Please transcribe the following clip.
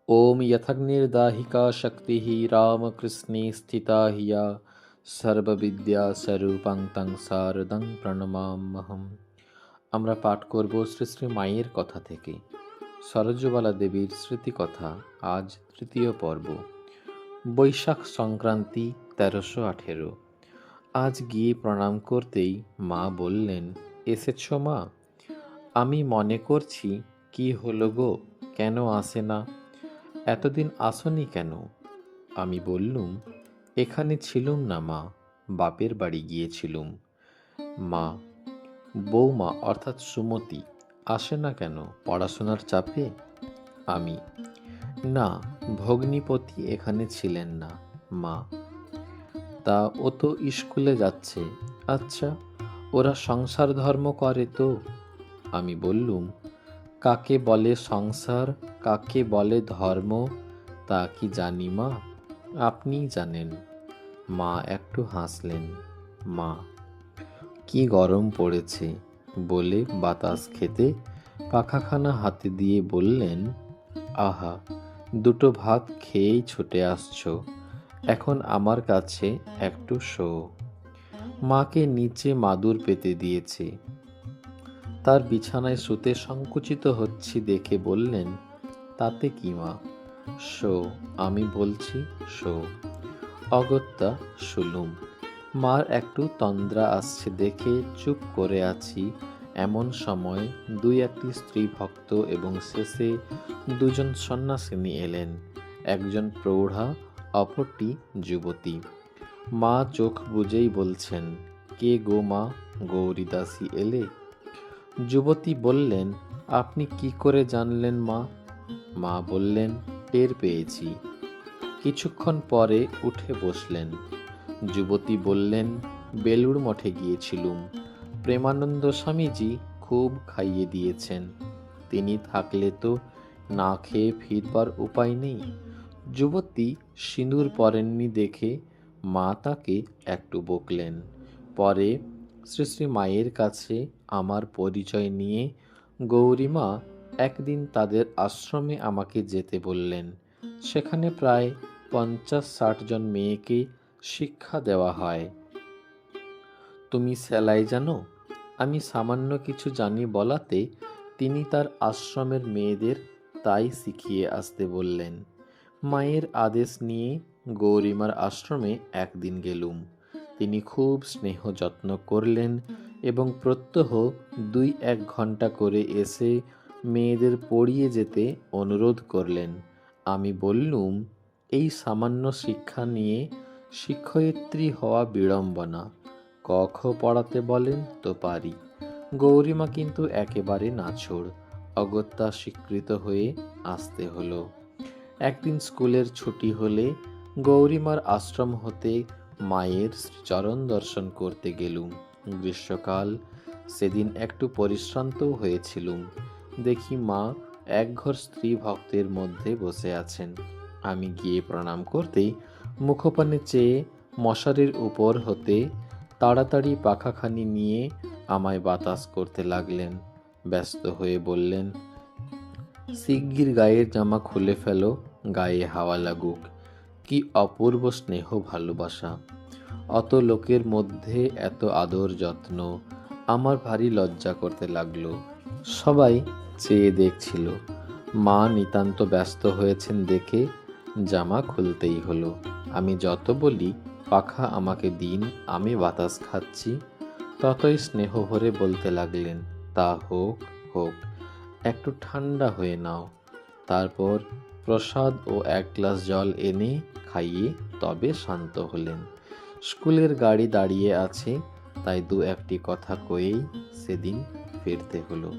ॐ यथग्निर्दाहिका शक्तिः रामकृष्णे स्थिता हिया সর্ববিদ্যাস্বরূপং তং শারদং প্রণমাম্যহম। আমরা পাঠ করব শ্রী শ্রী মায়ের কথা থেকে সরোজবালা দেবীর স্মৃতিকথা। আজ তৃতীয় পর্ব, বৈশাখ সংক্রান্তি 1318। আজ গিয়ে প্রণাম করতেই মা বললেন, এসেছ মা? আমি মনে করছি কি হলো গো, কেন আসে না? এতদিন আসনি কেন? আমি বললুম, এখানে ছিলুম না মা, বাপের বাড়ি গিয়েছিলুম। মা, বৌমা অর্থাৎ সুমতি আসে না কেন, পড়াশোনার চাপে? আমি, না, ভগ্নিপতি এখানে ছিলেন না। মা, তা ও তো স্কুলে যাচ্ছে। আচ্ছা, ওরা সংসার ধর্ম করে তো? আমি বললুম, কাকে বলে সংসার, কাকে বলে ধর্ম তা কি জানি মা, আপনিই জানেন। মা একটু হাসলেন। মা, কি গরম পড়েছে বলে বাতাস খেতে পাখাখানা হাতে দিয়ে বললেন, আহা, দুটো ভাত খেয়েই ছুটে আসছো, এখন আমার কাছে একটু শো। মাকে নিচে মাদুর পেতে দিয়েছে। তার বিছানায় শুতে সংকুচিত হচ্ছি দেখে বললেন, তাতে কি মা, শো, আমি বলছি শো। অগত্যা শুলুম। মার একটু তন্দ্রা আসছে দেখে চুপ করে আছি। এমন সময় দুই একটি স্ত্রী ভক্ত এবং শেষে দুজন সন্ন্যাসিনী এলেন। একজন প্রৌঢ়া, অপরটি যুবতী। মা চোখ বুজেই বলছেন, কে গো মা, গৌরীদাসী এলে? যুবতী বললেন, আপনি কি করে জানলেন মা? মা বললেন, টের পেয়েছি। কিছুক্ষণ পরে উঠে বসলেন। যুবতী বললেন, বেলুড় মঠে গিয়েছিলুম, প্রেমানন্দ স্বামীজি খুব খাইয়ে দিয়েছেন, তিনি থাকলে তো না খেয়ে ফিরবার উপায় নেই। যুবতী সিঁদুর পরেননি দেখে মা তাকে একটু বকলেন। পরে শ্রী শ্রী মায়ের কাছে আমার পরিচয় নিয়ে গৌরীমা একদিন তাদের আশ্রমে আমাকে যেতে বললেন। সেখানে প্রায় 50-60 জন মেয়েকে শিক্ষা দেওয়া হয়। তুমি সেলাই জানো? আমি সামান্য কিছু জানি বলাতে তিনি তার আশ্রমের মেয়েদের তাই শিখিয়ে আসতে বললেন। মায়ের আদেশ নিয়ে গৌরীমার আশ্রমে একদিন গেলুম। তিনি খুব স্নেহ যত্ন করলেন এবং প্রত্যহ 2-1 ঘন্টা করে এসে মেয়েদের পড়িয়ে যেতে অনুরোধ করলেন। আমি বললুম, এই সামান্য শিক্ষা নিয়ে শিক্ষয়িত্রী হওয়া বিড়ম্বনা, ক খ পড়াতে বলেন তো পারি। গৌরীমা কিন্তু একেবারে নাছোড়, অগত্যা স্বীকৃত হয়ে আসতে হলো। একদিন স্কুলের ছুটি হলে গৌরীমার আশ্রম হতে মায়ের চরণ দর্শন করতে গেলুম। গ্রীষ্মকাল, সেদিন একটু পরিশ্রান্তও হয়েছিলুম। দেখি মা একঘর স্ত্রী ভক্তের মধ্যে বসে আছেন। আমি গিয়ে প্রণাম করতেই মুখপানে চেয়ে মশারির উপর হতে তাড়াতাড়ি পাখাখানি নিয়ে আমায় বাতাস করতে লাগলেন। ব্যস্ত হয়ে বললেন, শিগগির গায়ের জামা খুলে ফেলো, গায়ে হাওয়া লাগুক। কি অপূর্ব স্নেহ ভালোবাসা! অত লোকের মধ্যে এত আদর যত্ন, আমার ভারী লজ্জা করতে লাগলো। সবাই চেয়ে দেখছিল। মা নিতান্ত ব্যস্ত হয়েছেন দেখে জামা খুলতেই হলো। আমি যত বলি পাখা আমাকে দিন, আমি বাতাস খাচ্ছি, ততই স্নেহ ভরে বলতে লাগলেন, তা হোক হোক, একটু ঠান্ডা হয়ে নাও। তারপর প্রসাদ ও 1 গ্লাস জল এনে খাইয়ে তবে শান্ত হলেন। স্কুলের গাড়ি দাঁড়িয়ে আছে, তাই 2-1টি কথা কয়েই সেদিন ফিরতে হলো।